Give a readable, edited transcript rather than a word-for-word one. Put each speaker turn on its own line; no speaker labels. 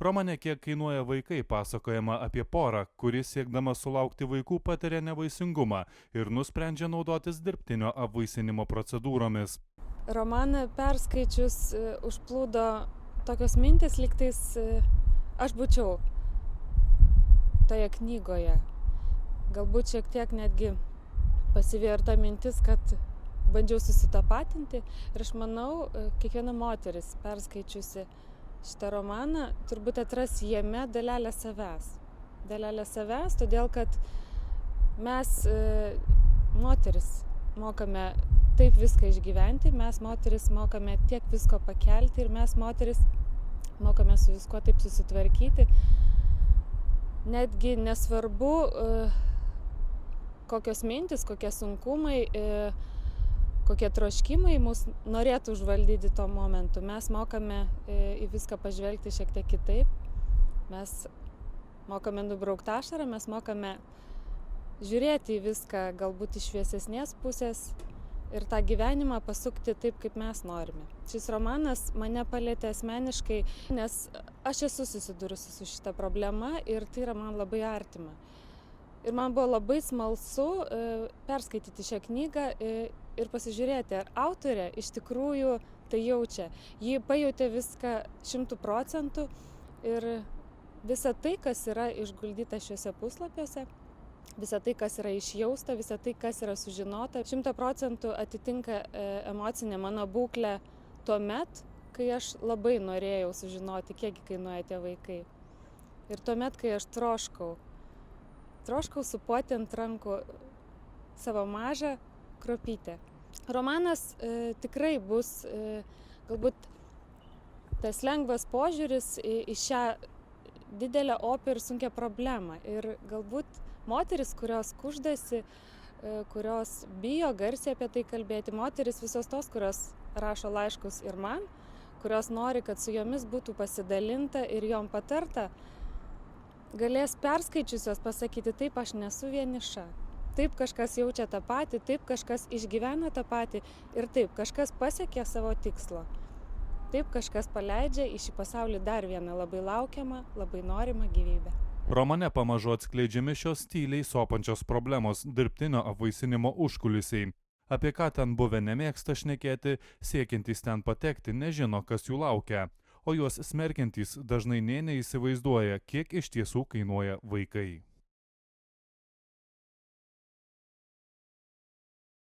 Romane Kiek kainuoja vaikai pasakojama apie porą, kuri siekdama sulaukti vaikų patiria nevaisingumą ir nusprendžia naudotis dirbtinio apvaisinimo procedūromis.
Romaną perskaičius užplūdo tokios mintis, lygtais aš būčiau toje knygoje. Galbūt šiek tiek netgi pasivijo ir ta mintis, kad bandžiau susitapatinti ir aš manau, kiekviena moteris perskaičiusi šitą romaną turbūt atras jame dalelę savęs. Dalelę savęs, todėl kad mes, moteris, mokame taip viską išgyventi, mes moteris mokame tiek visko pakelti ir mes moteris mokame su viskuo taip susitvarkyti. Netgi nesvarbu, kokios mintis, kokie sunkumai, kokie troškimai mus norėtų užvaldyti tuo momentu. Mes mokame į viską pažvelgti šiek tiek kitaip. Mes mokame nubraukti ašarą, mes mokame žiūrėti į viską galbūt iš šviesesnės pusės ir tą gyvenimą pasukti taip, kaip mes norime. Šis romanas mane palietė asmeniškai, nes aš esu susidūrusi su šita problema ir tai yra man labai artima. Ir man buvo labai smalsu perskaityti šią knygą ir pasižiūrėti, ar autorė iš tikrųjų tai jaučia. Ji pajautė viską 100% ir visa tai, kas yra išguldyta šiuose puslapiuose, visa tai, kas yra išjausta, visa tai, kas yra sužinota, 100% atitinka emocinę mano būklę tuo met, kai aš labai norėjau sužinoti, kiek kainuoja tie vaikai. Ir tuo met, kai aš troškau supuoti ant rankų savo mažą kruopytę. Romanas tikrai bus galbūt tas lengvas požiūris į šią didelę opę ir sunkią problemą. Ir galbūt moteris, kurios kuždasi, kurios bijo garsiai apie tai kalbėti, moteris visos tos, kurios rašo laiškus ir man, kurios nori, kad su jomis būtų pasidalinta ir jom patarta, galės perskaičiusios pasakyti, taip, aš nesu vieniša. Taip kažkas jaučia tą patį, taip kažkas išgyvena tą patį ir taip kažkas pasiekė savo tikslo. Taip kažkas paleidžia į šį pasaulį dar vieną labai laukiamą, labai norimą gyvybę.
Romane pamažu atskleidžiami šios tyliai sopančios problemos dirbtinio apvaisinimo užkulisiai. Apie ką ten buvę nemėgsta šnekėti, siekiantys ten patekti nežino, kas jų laukia, o juos smerkiantys dažnai nė neįsivaizduoja, kiek iš tiesų kainuoja vaikai.